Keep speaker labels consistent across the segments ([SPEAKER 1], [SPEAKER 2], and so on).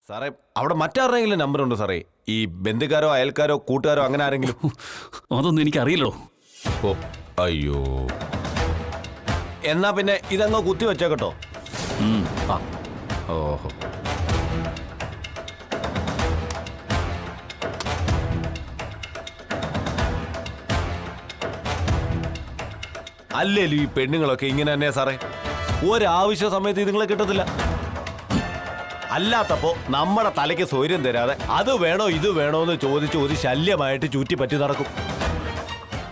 [SPEAKER 1] സാറേ അവിടെ മറ്റാരുടെയെങ്കിലും നമ്പർ ഉണ്ടോ സാറേ? ഈ ബന്ധുക്കാരോ അയൽക്കാരോ കൂട്ടുകാരോ അങ്ങനെ ആരെങ്കിലും?
[SPEAKER 2] അതൊന്നും എനിക്കറിയില്ലോ.
[SPEAKER 1] ഓ അയ്യോ, എന്നാ പിന്നെ ഇതങ്ങോ കുത്തി വെച്ചേക്കട്ടോ. ആ ഓഹോ, അല്ലേലും ഈ പെണ്ണുങ്ങളൊക്കെ ഇങ്ങനെ തന്നെ സാറേ. ഒരാവശ്യ സമയത്ത് ഇതുങ്ങളെ കിട്ടത്തില്ല. അല്ലാത്തപ്പോ നമ്മുടെ തലയ്ക്ക് സൗകര്യം തരാതെ അത് വേണോ ഇത് വേണോ എന്ന് ചോദിച്ച് ഒരു ശല്യമായിട്ട് ചുറ്റിപ്പറ്റി നടക്കും.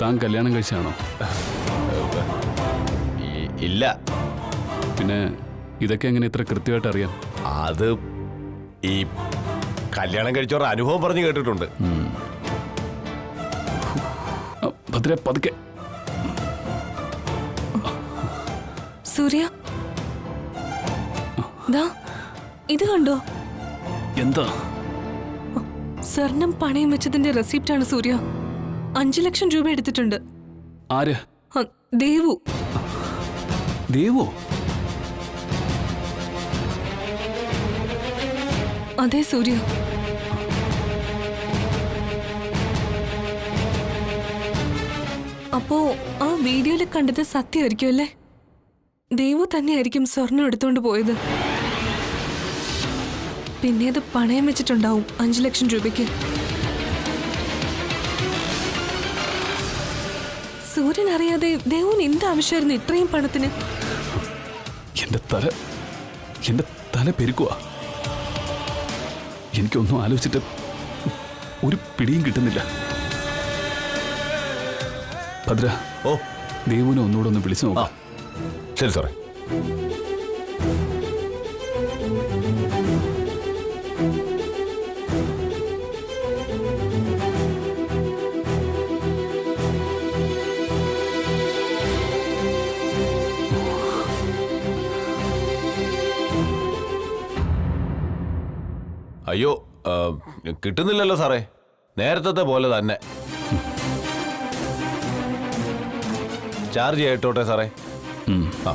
[SPEAKER 2] താൻ കല്യാണം കഴിച്ചാണോ?
[SPEAKER 1] ഇല്ല.
[SPEAKER 2] പിന്നെ ഇതൊക്കെ എങ്ങനെ ഇത്ര കൃത്യമായിട്ട് അറിയാം?
[SPEAKER 1] അത് ഈ കല്യാണം കഴിച്ചവരുടെ അനുഭവം പറഞ്ഞു കേട്ടിട്ടുണ്ട്.
[SPEAKER 2] ഭദ്ര പതുക്കെ.
[SPEAKER 3] സൂര്യ, ഇത് കണ്ടോ?
[SPEAKER 2] എന്താ?
[SPEAKER 3] സ്വർണം പണയം വെച്ചതിന്റെ റെസിപ്റ്റ് ആണ് സൂര്യ. 5 ലക്ഷം രൂപ എടുത്തിട്ടുണ്ട്.
[SPEAKER 2] ആര്?
[SPEAKER 3] ദേവു.
[SPEAKER 2] ദേവോ?
[SPEAKER 3] അതെ സൂര്യ. അപ്പോ ആ വീഡിയോയിൽ കണ്ടത് സത്യമായിരിക്കും അല്ലേ? ദേവു തന്നെയായിരിക്കും സ്വർണം എടുത്തോണ്ട് പോയത്. പിന്നെ അത് പണയം വെച്ചിട്ടുണ്ടാവും 5 ലക്ഷം രൂപയ്ക്ക്. സൂര്യൻ അറിയാതെ ദേവുന് എന്ത് ആവശ്യമായിരുന്നു ഇത്രയും പണത്തിന്?
[SPEAKER 2] എന്റെ തല പെരുക്കുവാ. എനിക്കൊന്നും ആലോചിച്ചിട്ട് ഒരു പിടിയും കിട്ടുന്നില്ല. ഭദ്ര,
[SPEAKER 1] ഓ
[SPEAKER 2] ദേവുനെ ഒന്നുകൂടെ ഒന്ന് വിളിച്ചു നോക്കാം.
[SPEAKER 1] ശരി സാറേ. അയ്യോ, കിട്ടുന്നില്ലല്ലോ സാറേ. നേരത്തെ പോലെ തന്നെ. ചാർജ് ചെയ്യട്ടോട്ടെ സാറേ. ആ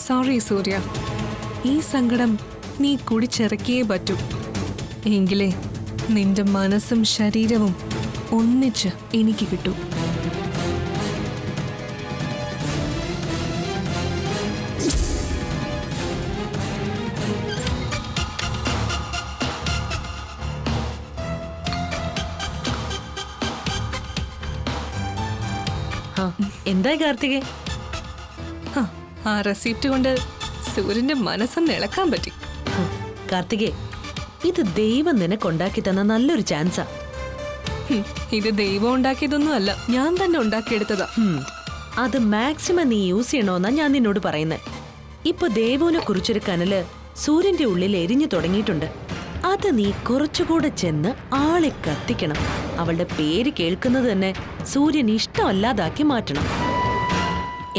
[SPEAKER 3] സോറി സൂര്യ, ഈ സങ്കടം നീ കുടിച്ചിറക്കിയേ പറ്റൂ. എങ്കിലേ നിന്റെ മനസ്സും ശരീരവും ഒന്നിച്ച് എനിക്ക് കിട്ടൂ.
[SPEAKER 4] എന്തായി കാർത്തികേ?
[SPEAKER 3] ആ റെസിപ്റ്റ് കൊണ്ട് സൂര്യന്റെ മനസ്സൊന്ന് ഇളക്കാൻ പറ്റി.
[SPEAKER 4] കാർത്തികേ, ഇത് ദൈവം നിനക്കുണ്ടാക്കി തന്ന നല്ലൊരു ചാൻസാ.
[SPEAKER 3] ഇത് ദൈവം ഉണ്ടാക്കിയതൊന്നും അല്ല, ഞാൻ തന്നെ ഉണ്ടാക്കിയെടുത്തതാ.
[SPEAKER 4] അത് മാക്സിമം നീ യൂസ് ചെയ്യണോന്നാ ഞാൻ നിന്നോട് പറയുന്നേ. ഇപ്പൊ ദേവുവിനെ കുറിച്ചൊരു കനല് സൂര്യന്റെ ഉള്ളിൽ എരിഞ്ഞു തുടങ്ങിയിട്ടുണ്ട്. അത് നീ കുറച്ചുകൂടെ ചെന്ന് ആളെ കത്തിക്കണം. അവളുടെ പേര് കേൾക്കുന്നത് തന്നെ സൂര്യൻ ഇഷ്ടമല്ലാതാക്കി മാറ്റണം.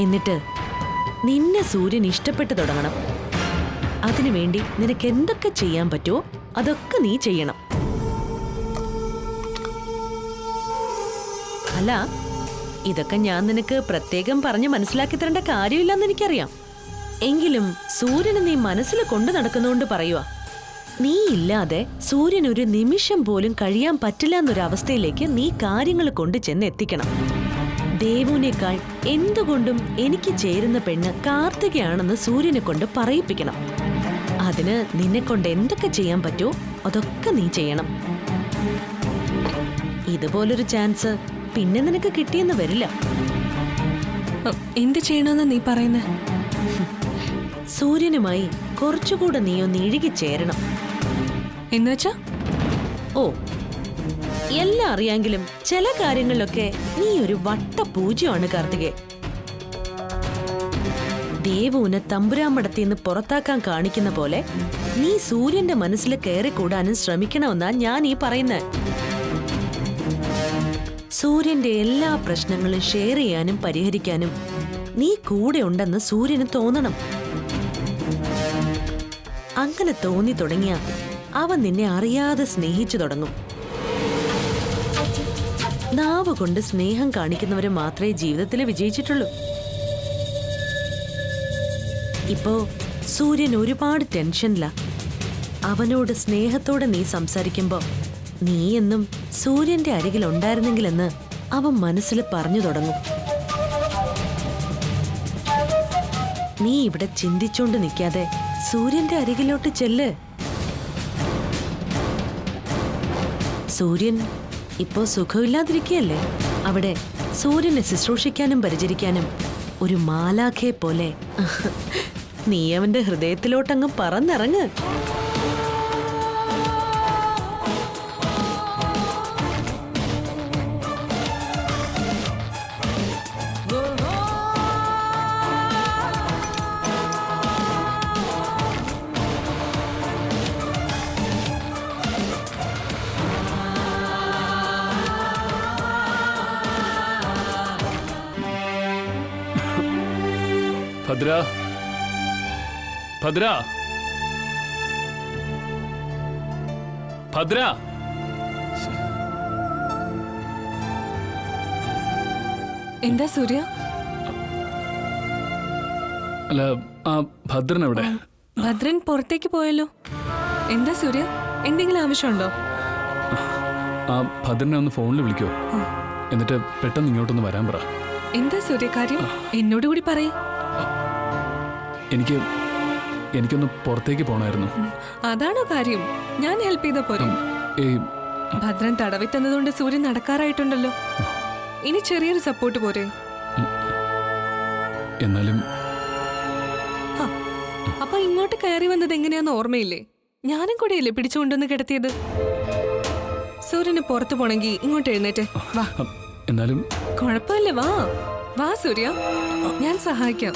[SPEAKER 4] എന്നിട്ട് നിന്നെ സൂര്യൻ ഇഷ്ടപ്പെട്ടു തുടങ്ങണം. അതിനുവേണ്ടി നിനക്ക് എന്തൊക്കെ ചെയ്യാൻ പറ്റുമോ അതൊക്കെ നീ ചെയ്യണം. അല്ല, ഇതൊക്കെ ഞാൻ നിനക്ക് പ്രത്യേകം പറഞ്ഞ് മനസ്സിലാക്കി തരേണ്ട കാര്യമില്ലെന്ന് എനിക്കറിയാം. എങ്കിലും സൂര്യനെ നീ മനസ്സിൽ കൊണ്ടു നടക്കുന്നതുകൊണ്ട് പറയുക, നീ ഇല്ലാതെ സൂര്യൻ ഒരു നിമിഷം പോലും കഴിയാൻ പറ്റില്ല എന്നൊരവസ്ഥയിലേക്ക് നീ കാര്യങ്ങൾ കൊണ്ട് ചെന്ന് എത്തിക്കണം. ദേവുവിനേക്കാൾ എന്തുകൊണ്ടും എനിക്ക് ചേരുന്ന പെണ്ണ് കാർത്തികയാണെന്ന് സൂര്യനെ കൊണ്ട് പറയിപ്പിക്കണം. അതിന് നിന്നെ കൊണ്ട് എന്തൊക്കെ ചെയ്യാൻ പറ്റുമോ അതൊക്കെ നീ ചെയ്യണം. ഇതുപോലൊരു ചാൻസ് പിന്നെ നിനക്ക് കിട്ടിയെന്ന് വരില്ല.
[SPEAKER 3] എന്ത് ചെയ്യണമെന്ന് നീ പറയുന്നേ?
[SPEAKER 4] സൂര്യനുമായി കുറച്ചുകൂടെ നീ ഒന്ന് ഇഴുകിച്ചേരണം.
[SPEAKER 3] എന്നുവെച്ചാ?
[SPEAKER 4] ഓ, എല്ലാം അറിയാമെങ്കിലും ചില കാര്യങ്ങളിലൊക്കെ നീ ഒരു വട്ടപൂജ്യമാണ് കാർത്തികേ. ദേവുവിനെ തമ്പുരാമടത്തിന്ന് പുറത്താക്കാൻ കാണിക്കുന്ന പോലെ നീ സൂര്യന്റെ മനസ്സിൽ കയറിക്കൂടാനും ശ്രമിക്കണമെന്നാ ഞാൻ ഈ പറയുന്നത്. സൂര്യന്റെ എല്ലാ പ്രശ്നങ്ങളും ഷെയർ ചെയ്യാനും പരിഹരിക്കാനും നീ കൂടെ ഉണ്ടെന്ന് സൂര്യന് തോന്നണം. അങ്ങനെ തോന്നി തുടങ്ങിയ അവൻ നിന്നെ അറിയാതെ സ്നേഹിച്ചു തുടങ്ങും. നാവ് കൊണ്ട് സ്നേഹം കാണിക്കുന്നവര് മാത്രമേ ജീവിതത്തിൽ വിജയിച്ചിട്ടുള്ളൂ. ഇപ്പോ സൂര്യൻ ഒരുപാട് ടെൻഷനിലാ. അവനോട് സ്നേഹത്തോടെ നീ സംസാരിക്കുമ്പോ നീ എന്നും സൂര്യന്റെ അരികിൽ ഉണ്ടായിരുന്നെങ്കിലെന്ന് അവൻ മനസ്സിൽ പറഞ്ഞു തുടങ്ങും. നീ ഇവിടെ ചിന്തിച്ചോണ്ട് നിൽക്കാതെ സൂര്യന്റെ അരികിലോട്ട് ചെല്ല്. സൂര്യൻ ഇപ്പോ സുഖമില്ലാതിരിക്കുകയല്ലേ? അവിടെ സൂര്യനെ ശുശ്രൂഷിക്കാനും പരിചരിക്കാനും ഒരു മാലാഖയെ പോലെ നീ അവന്റെ ഹൃദയത്തിലോട്ടങ്ങ് പറന്നിറങ്ങ്.
[SPEAKER 2] ഭദ്ര, ഭദ്ര, ഭദ്ര.
[SPEAKER 3] എന്താ സൂര്യ?
[SPEAKER 2] അല്ല, ആ ഭദ്രൻ എവിടെ?
[SPEAKER 3] ഭദ്രൻ പുറത്തേക്ക് പോയല്ലോ. എന്താ സൂര്യ, എന്തെങ്കിലും ആവശ്യമുണ്ടോ?
[SPEAKER 2] ആ ഭദ്രനെ ഒന്ന് ഫോണിൽ വിളിക്കോ, എന്നിട്ട് പെട്ടെന്ന് ഇങ്ങോട്ടൊന്ന് വരാൻ പറ.
[SPEAKER 3] എന്താ സൂര്യ കാര്യം? എന്നോട് കൂടി പറയ്.
[SPEAKER 2] എനിക്കൊന്ന് പുറത്തേക്ക് പോണായിരുന്നു.
[SPEAKER 3] അതാണോ കാര്യം? ഞാൻ ഹെൽപ്പ് ചെയ്ത പോരെ? ഭദ്രൻ തടവി തന്നതുകൊണ്ട് സൂര്യൻ നടക്കാറായിട്ടുണ്ടല്ലോ. ഇനി ചെറിയൊരു സപ്പോർട്ട് പോരെ?
[SPEAKER 2] എന്നാലും
[SPEAKER 3] അപ്പൊ ഇങ്ങോട്ട് കയറി വന്നത് എങ്ങനെയാന്ന് ഓർമ്മയില്ലേ? ഞാനും കൂടെയല്ലേ പിടിച്ചുകൊണ്ടുവന്ന് കിടത്തിയത്. സൂര്യന് പുറത്തു പോണെങ്കി ഇങ്ങോട്ട് എഴുന്നേറ്റ് വാ.
[SPEAKER 2] എന്നാലും
[SPEAKER 3] കുഴപ്പമില്ല, വാ വാ സൂര്യ, ഞാൻ സഹായിക്കാം.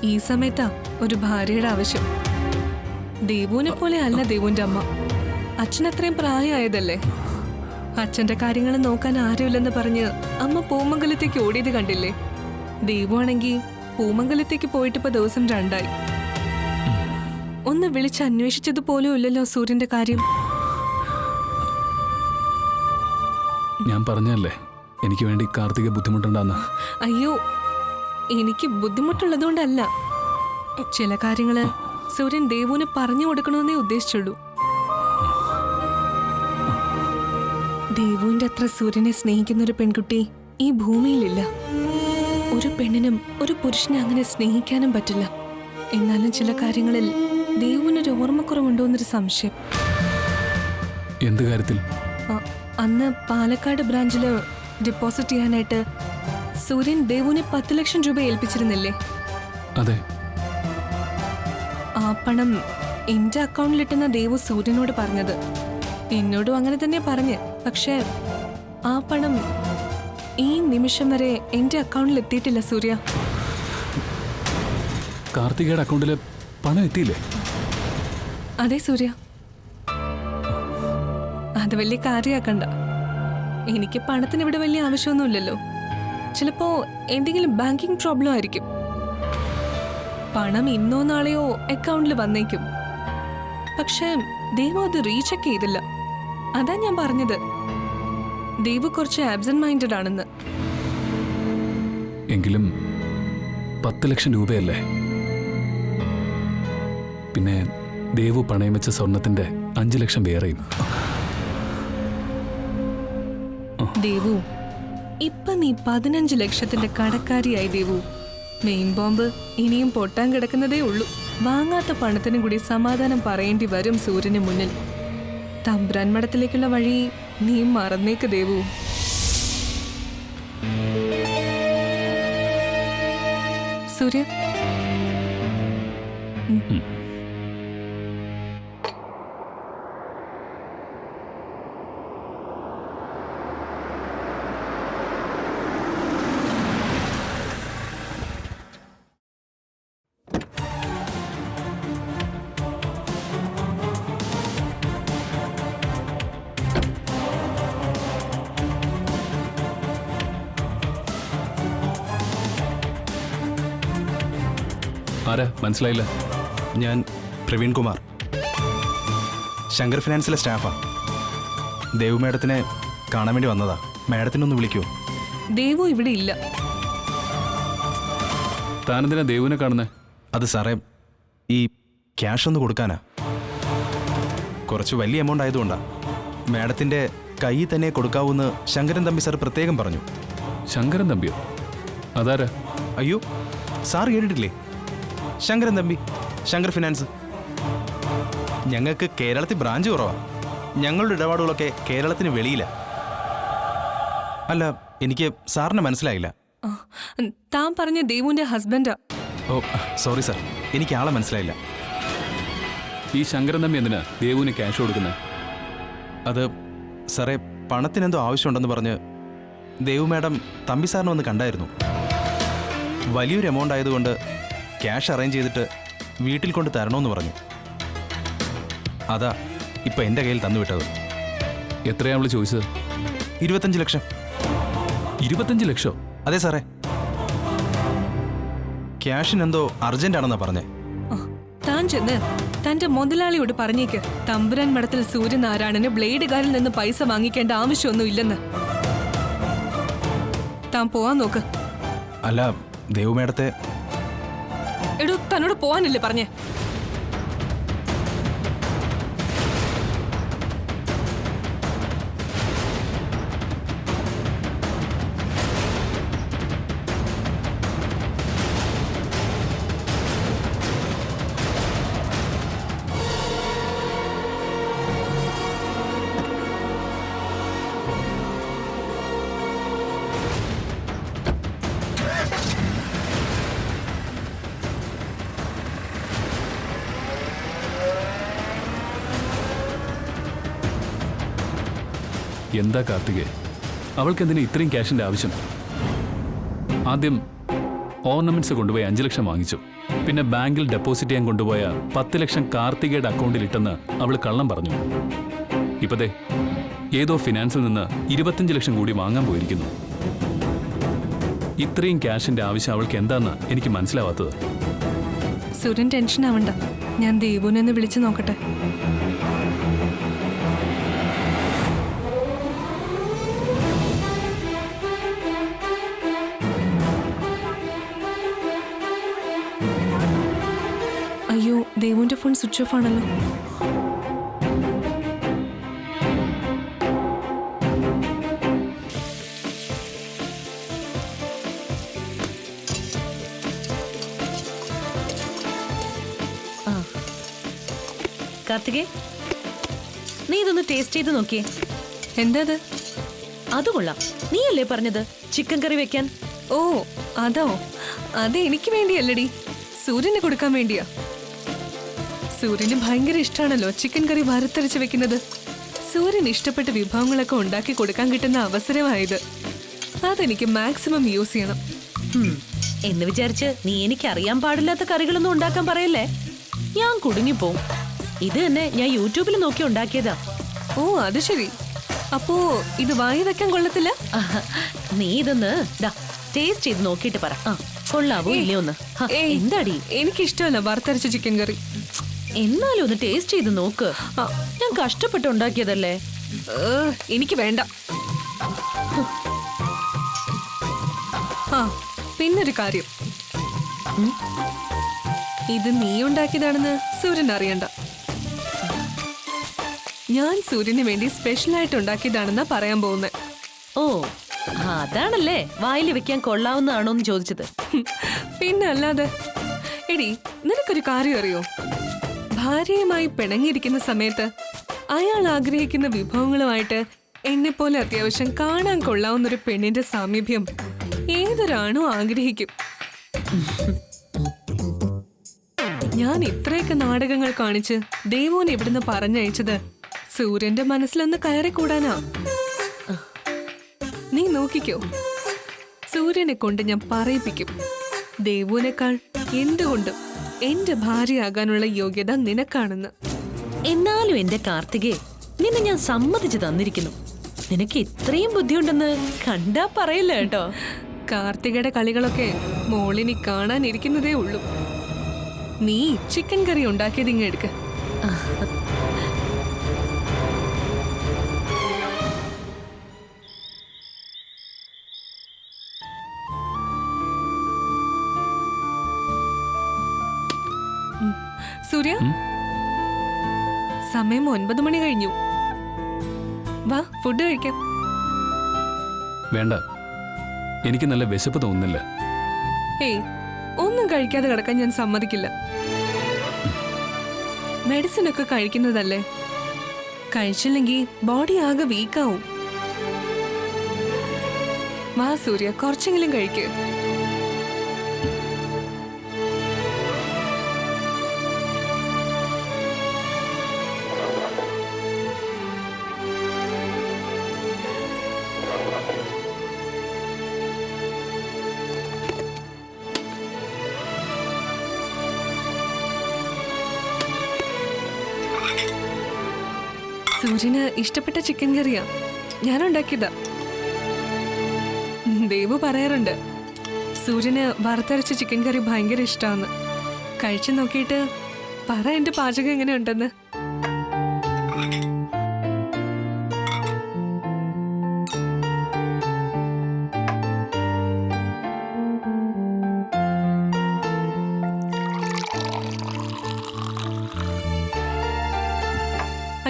[SPEAKER 3] ഈ സമയത്താ ഒരു ഭാര്യയുടെ ആവശ്യം. ദേവുവിനെ പോലെ അല്ല ദേവുവിന്റെ അമ്മ. അച്ഛൻ അത്രയും പ്രായമായതല്ലേ. അച്ഛന്റെ കാര്യങ്ങൾ നോക്കാൻ ആരുമില്ലെന്ന് പറഞ്ഞ് അമ്മ പൂമംഗലത്തേക്ക് ഓടിയത് കണ്ടില്ലേ? ദേവു ആണെങ്കിൽ പൂമംഗലത്തേക്ക് പോയിട്ടിപ്പോ ദിവസം 2 ഒന്ന് വിളിച്ച് അന്വേഷിച്ചത് പോലും ഇല്ലല്ലോ സൂര്യന്റെ കാര്യം.
[SPEAKER 2] ഞാൻ പറഞ്ഞല്ലേ എനിക്ക് വേണ്ടി കാർത്തിക ബുദ്ധിമുട്ടുണ്ടാന്ന്.
[SPEAKER 3] അയ്യോ, എനിക്ക് ബുദ്ധിമുട്ടുള്ളതുകൊണ്ടല്ല. ചില കാര്യങ്ങള് സൂര്യൻ ദേവുവിന് പറഞ്ഞു കൊടുക്കണമെന്നേ ഉദ്ദേശിച്ചുള്ളൂ. ദേവുവിന്റെ അത്ര സൂര്യനെ സ്നേഹിക്കുന്ന ഒരു പെൺകുട്ടി ഈ ഭൂമിയിലില്ല. ഒരു പെണ്ണിനും ഒരു പുരുഷനെ അങ്ങനെ സ്നേഹിക്കാനും പറ്റില്ല. എന്നാലും ചില കാര്യങ്ങളിൽ ദേവുവിനൊരു ഓർമ്മക്കുറവുണ്ടോ എന്നൊരു സംശയം.
[SPEAKER 2] എന്ത് കാര്യത്തിൽ?
[SPEAKER 3] അന്ന് പാലക്കാട് ബ്രാഞ്ചില് ഡെപ്പോസിറ്റ് ചെയ്യാനായിട്ട് സൂര്യൻ ദേവുവിനെ 10 ലക്ഷം രൂപ ഏൽപ്പിച്ചിരുന്നില്ലേ?
[SPEAKER 2] അതെ.
[SPEAKER 3] ആ പണം എന്റെ അക്കൗണ്ടിലിട്ടെന്ന ദേവു സൂര്യനോട് പറഞ്ഞത്. എന്നോടും അങ്ങനെ തന്നെ പറഞ്ഞ്. പക്ഷേ ആ പണം ഈ നിമിഷം വരെ എന്റെ അക്കൗണ്ടിൽ എത്തിയിട്ടില്ല സൂര്യ.
[SPEAKER 2] കാർത്തികയുടെ അക്കൗണ്ടില് പണം എത്തിയില്ലേ?
[SPEAKER 3] അതെ സൂര്യ, അത് വലിയ കാര്യമാക്കണ്ട. എനിക്ക് പണത്തിന് ഇവിടെ വലിയ ആവശ്യമൊന്നുമില്ലല്ലോ. ചിലപ്പോ എന്തെങ്കിലും ബാങ്കിങ് പ്രോബ്ലം ആയിരിക്കും. പണം ഇന്നോ നാളെയോ അക്കൗണ്ടിൽ വന്നേക്കും. പക്ഷേ ദേവു അത് റീചെക്ക് ചെയ്തില്ല. അതാ ഞാൻ പറഞ്ഞത്, ദേവു കുറച്ച് ആബ്സെന്റ് മൈൻഡഡ് ആണെന്ന്.
[SPEAKER 2] എങ്കിലും 10 ലക്ഷം രൂപയല്ലേ? പിന്നെ ദേവു പണയം വെച്ച സ്വർണത്തിന്റെ 5 ലക്ഷം വേറെയും.
[SPEAKER 3] ദേവു, ഇപ്പൊ നീ 15 ലക്ഷത്തിന്റെ കടക്കാരിയായി ദേവു. മെയിൻ ബോംബ് ഇനിയും പൊട്ടാൻ കിടക്കുന്നതേ ഉള്ളൂ. വാങ്ങാത്ത പണത്തിനും കൂടി സമാധാനം പറയേണ്ടി വരും സൂര്യന് മുന്നിൽ. തമ്പ്രാൻ മഠത്തിലേക്കുള്ള വഴി നീ മറന്നേക്ക് ദേവു. സൂര്യ,
[SPEAKER 2] ആരാ മനസ്സിലായില്ല?
[SPEAKER 5] ഞാൻ പ്രവീൺ കുമാർ, ശങ്കർ ഫിനാൻസിലെ സ്റ്റാഫാ. ദേവു മാഡത്തിനെ കാണാൻ വേണ്ടി വന്നതാ. മാഡത്തിനൊന്ന് വിളിക്കുമോ?
[SPEAKER 3] ദേവു ഇവിടെ ഇല്ല.
[SPEAKER 2] താനെന്തിനാ ദേവുവിനെ കാണുന്നേ?
[SPEAKER 5] അത് സാറേ, ഈ ക്യാഷ് ഒന്ന് കൊടുക്കാനാ. കുറച്ച് വലിയ എമൗണ്ട് ആയതുകൊണ്ടാ. മാഡത്തിൻ്റെ കയ്യിൽ തന്നെ കൊടുക്കാവൂന്ന് ശങ്കരൻ തമ്പി സാർ പ്രത്യേകം പറഞ്ഞു.
[SPEAKER 2] ശങ്കരൻ തമ്പിയോ? അതാരാ?
[SPEAKER 5] അയ്യോ, സാർ കേട്ടിട്ടില്ലേ? ശങ്കരൻ തമ്പി, ശങ്കർ ഫിനാൻസ്. ഞങ്ങൾക്ക് കേരളത്തിൽ ബ്രാഞ്ച് കുറവാ. ഞങ്ങളുടെ ഇടപാടുകളൊക്കെ കേരളത്തിന് വെളിയില. അല്ല, എനിക്ക് സാറിനെ മനസ്സിലായില്ല.
[SPEAKER 3] ആ, താൻ പറഞ്ഞ ദേവുവിന്റെ ഹസ്ബൻഡാ.
[SPEAKER 5] ഓ സോറി സാർ, എനിക്ക് ആളെ മനസ്സിലായില്ല.
[SPEAKER 2] ഈ ശങ്കരൻ തമ്പി എന്തിനാ ദേവുവിന് ക്യാഷ് കൊടുക്കുന്നത്?
[SPEAKER 5] അത് സാറേ, പണത്തിനെന്തോ ആവശ്യമുണ്ടെന്ന് പറഞ്ഞ് ദേവു മാഡം തമ്പി സാറിനെ ഒന്ന് കണ്ടായിരുന്നു. വലിയൊരു എമൗണ്ട് ആയതുകൊണ്ട് ക്യാഷ് അറേഞ്ച് ചെയ്തിട്ട് വീട്ടിൽ കൊണ്ട് തരണമെന്ന് പറഞ്ഞു. അതാ ഇപ്പം എൻ്റെ കയ്യിൽ തന്നുവിട്ടത്.
[SPEAKER 2] എത്രയാ അവള് ചോദിച്ചത്?
[SPEAKER 5] 25 ലക്ഷം.
[SPEAKER 2] 25 ലക്ഷം?
[SPEAKER 5] അതെ സാറേ. ക്യാഷിനെന്തോ അർജന്റ് ആണെന്നാ പറഞ്ഞേ.
[SPEAKER 3] ആ, താൻ ചെന്ന് തന്റെ മുതലാളിയോട് പറഞ്ഞേക്ക് തമ്പുരാൻ മഠത്തിൽ സൂര്യനാരായണന് ബ്ലേഡുകാരിൽ നിന്ന് പൈസ വാങ്ങിക്കേണ്ട ആവശ്യമൊന്നും ഇല്ലെന്ന്. താൻ പോവാൻ നോക്ക്.
[SPEAKER 5] അല്ല, ദേവു മാഡത്തെ
[SPEAKER 3] എടോ, തന്നോട് പോവാനല്ലേ പറഞ്ഞേ?
[SPEAKER 2] എന്താ കാർത്തികേ, അവൾക്ക് എന്തിനാ ഇത്രയും ക്യാഷിന്റെ ആവശ്യം? ആദ്യം ഓർണമെന്റ്സ് കൊണ്ടുപോയി 5 ലക്ഷം വാങ്ങിച്ചു. പിന്നെ ബാങ്കിൽ ഡെപ്പോസിറ്റ് ചെയ്യാൻ കൊണ്ടുപോയ 10 ലക്ഷം കാർത്തികയുടെ അക്കൗണ്ടിൽ ഇട്ടെന്ന് അവൾ കള്ളം പറഞ്ഞു. ഇപ്പതേ ഏതോ ഫിനാൻസിൽ നിന്ന് 25 ലക്ഷം കൂടി വാങ്ങാൻ പോയിരിക്കുന്നു. ഇത്രയും ക്യാഷിന്റെ ആവശ്യം അവൾക്ക് എന്താന്ന് എനിക്ക് മനസ്സിലാവാത്തത്.
[SPEAKER 3] സൂര്യൻ ടെൻഷൻ ആവണ്ട, ഞാൻ ദേവുവിനെ ഒന്ന് വിളിച്ചു നോക്കട്ടെ. അയ്യോ, ദേവുവിന്റെ ഫോൺ സ്വിച്ച് ഓഫ് ആണല്ലോ.
[SPEAKER 4] കാർത്തികേ, നീ ഇതൊന്ന് ടേസ്റ്റ് ചെയ്ത് നോക്കിയേ.
[SPEAKER 3] എന്താ
[SPEAKER 4] അത് കൊള്ളാം. നീയല്ലേ പറഞ്ഞത് ചിക്കൻ കറി വെക്കാൻ?
[SPEAKER 3] ഓ, അതോ? അത് എനിക്ക് വേണ്ടിയല്ലടി, സൂര്യന് കൊടുക്കാൻ വേണ്ടിയാ. സൂര്യന് ഭയങ്കര ഇഷ്ടമാണല്ലോ ചിക്കൻ കറി വറുത്തരച്ച് വെക്കുന്നത്. സൂര്യന് ഇഷ്ടപ്പെട്ട വിഭവങ്ങളൊക്കെ ഉണ്ടാക്കി കൊടുക്കാൻ കിട്ടുന്ന അവസരമായത്. അതെനിക്ക് മാക്സിമം യൂസ് ചെയ്യണം.
[SPEAKER 4] എന്ന് വിചാരിച്ച് നീ എനിക്ക് അറിയാൻ പാടില്ലാത്ത കറികളൊന്നും ഉണ്ടാക്കാൻ പറയല്ലേ, ഞാൻ കുടുങ്ങിപ്പോവും. ഇത് തന്നെ ഞാൻ യൂട്യൂബിൽ നോക്കി ഉണ്ടാക്കിയതാ.
[SPEAKER 3] ഓ, അത് ശരി. അപ്പോ ഇത് വാങ്ങി വെക്കാൻ കൊള്ളത്തില്ല?
[SPEAKER 4] നീ ഇതൊന്ന് ടേസ്റ്റ് ചെയ്ത് നോക്കിയിട്ട് പറ. കൊള്ളാവോ ഇല്ലയോ ഒന്ന്. എന്താടി?
[SPEAKER 3] എനിക്കിഷ്ടമല്ല വറുത്തരച്ച ചിക്കൻ കറി.
[SPEAKER 4] എന്നാലും ഒന്ന് ടേസ്റ്റ് ചെയ്ത് നോക്ക്. ഞാൻ കഷ്ടപ്പെട്ട് ഉണ്ടാക്കിയതല്ലേ.
[SPEAKER 3] എനിക്ക് വേണ്ട. ആ, പിന്നൊരു കാര്യം, ഇത് നീ ഉണ്ടാക്കിയതാണെന്ന് സൂര്യൻ അറിയണ്ട. ഞാൻ സൂര്യന് വേണ്ടി സ്പെഷ്യലായിട്ട് ഉണ്ടാക്കിയതാണെന്നാ പറയാൻ പോകുന്നത്.
[SPEAKER 4] ഓ, അതാണല്ലേ വായിൽ വെക്കാൻ കൊള്ളാവുന്നതാണോന്ന് ചോദിച്ചത്.
[SPEAKER 3] പിന്നെ അല്ലാതെ. എടി, നിനക്കൊരു കാര്യം അറിയോ? ഭാര്യയുമായി പിണങ്ങിയിരിക്കുന്ന സമയത്ത് അയാൾ ആഗ്രഹിക്കുന്ന വിഭവങ്ങളുമായിട്ട് എന്നെപ്പോലെ അത്യാവശ്യം കാണാൻ കൊള്ളാവുന്നൊരു പെണ്ണിന്റെ സാമീപ്യം ഏതൊരാണോ ആഗ്രഹിക്കും. ഞാൻ ഇത്രയൊക്കെ നാടകങ്ങൾ കാണിച്ച് ദേവുവിനെ ഇവിടുന്ന് പറഞ്ഞയച്ചത് സൂര്യന്റെ മനസ്സിലൊന്ന് കയറിക്കൂടാനാ. നീ നോക്കിക്കോ, സൂര്യനെ കൊണ്ട് ഞാൻ പറയിപ്പിക്കും. ദേവുവിനേക്കാൾ എന്തുകൊണ്ടും എന്റെ ഭാര്യയാകാനുള്ള യോഗ്യത നിനക്കാണെന്ന്.
[SPEAKER 4] എന്നാലും എന്റെ കാർത്തികേ, നിന്നെ ഞാൻ സമ്മതിച്ചു തന്നിരിക്കുന്നു. നിനക്ക് ഇത്രയും ബുദ്ധിയുണ്ടെന്ന് കണ്ടാ പറയില്ല കേട്ടോ.
[SPEAKER 3] കാർത്തികയുടെ കളികളൊക്കെ മോളിനി കാണാനിരിക്കുന്നതേ ഉള്ളൂ. നീ ചിക്കൻ കറി ഉണ്ടാക്കിയത് ഇങ്ങ് എടുക്ക. സൂര്യ, സമയം 9 മണി കഴിഞ്ഞു. വാ, ഫുഡ് കഴിക്കാം.
[SPEAKER 2] വേണ്ട, എനിക്ക് നല്ല വിശപ്പ് തോന്നുന്നില്ല.
[SPEAKER 3] ഏയ്, ഒന്നും കഴിക്കാതെ കിടക്കാൻ ഞാൻ സമ്മതിക്കില്ല. മെഡിസിൻ ഒക്കെ കഴിക്കുന്നതല്ലേ, കഴിച്ചില്ലെങ്കിൽ ബോഡി ആകെ വീക്കാവും. വാ സൂര്യ, കുറച്ചെങ്കിലും കഴിക്ക്. സൂര്യന് ഇഷ്ടപ്പെട്ട ചിക്കൻ കറിയാ, ഞാനുണ്ടാക്കിയതാ. ദേവു പറയാറുണ്ട് സൂര്യന് വറുത്തരച്ച ചിക്കൻ കറി ഭയങ്കര ഇഷ്ടമാന്ന്. കഴിച്ചു നോക്കിയിട്ട് പറ എന്റെ പാചകം എങ്ങനെയുണ്ടെന്ന്.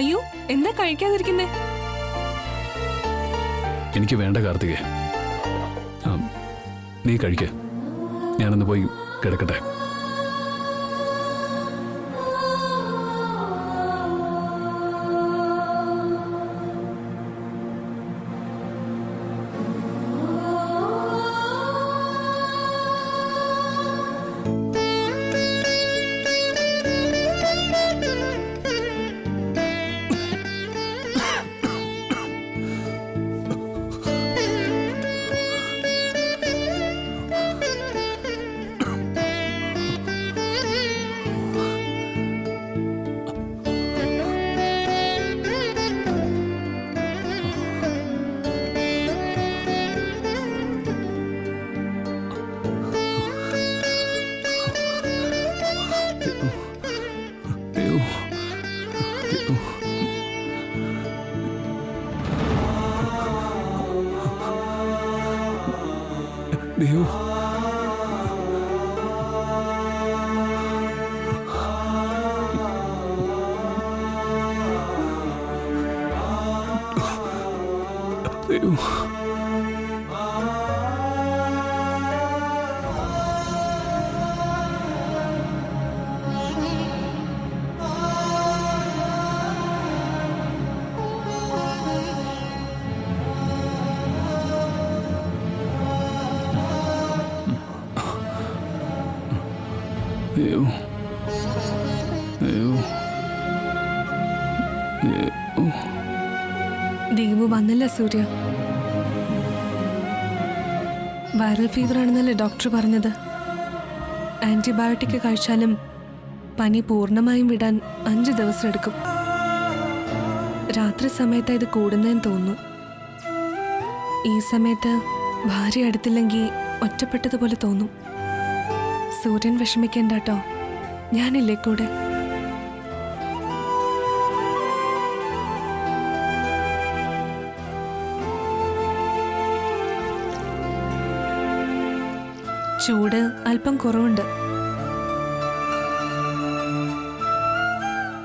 [SPEAKER 3] അയ്യോ, എന്താ കഴിക്കാതിരിക്കുന്നേ?
[SPEAKER 2] എനിക്ക് വേണ്ട കാർത്തികേ, നീ കഴിക്ക, ഞാനൊന്ന് പോയി കിടക്കട്ടെ. ദേവു, ദേവു, ദേവു, ദേവു, ദേവു.
[SPEAKER 3] ദേവു വന്നില്ല സൂര്യ. വൈറൽ ഫീവർ ആണെന്നല്ലേ ഡോക്ടർ പറഞ്ഞത്. ആന്റിബയോട്ടിക് കഴിച്ചാലും പനി പൂർണ്ണമായും വിടാൻ 5 ദിവസം എടുക്കും. രാത്രി സമയത്ത് ഇത് കൂടുന്നതെന്ന് തോന്നുന്നു. ഈ സമയത്ത് ഭാര്യ അടുത്തില്ലെങ്കിൽ ഒറ്റപ്പെട്ടതുപോലെ തോന്നും. സൂര്യൻ വിഷമിക്കേണ്ട കേട്ടോ, ഞാനില്ലേ കൂടെ. ചൂട് അല്പം കുറവുണ്ട്.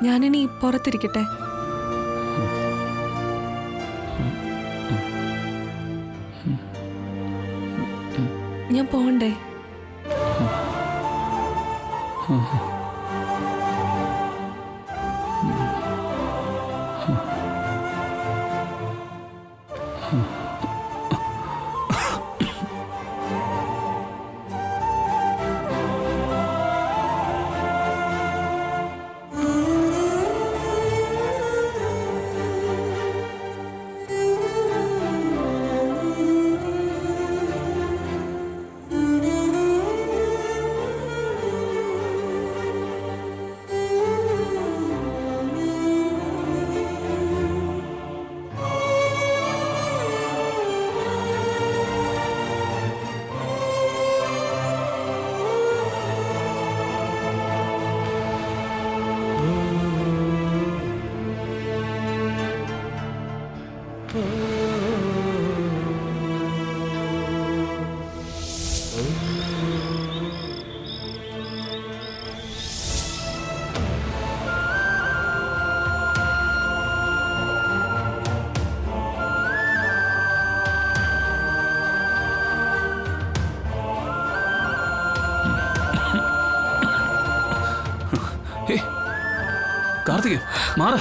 [SPEAKER 3] ഞാനിനി പുറത്തിരിക്കട്ടെ. ഞാൻ പോണ്ടേ?
[SPEAKER 2] കാർത്തിക് മാറ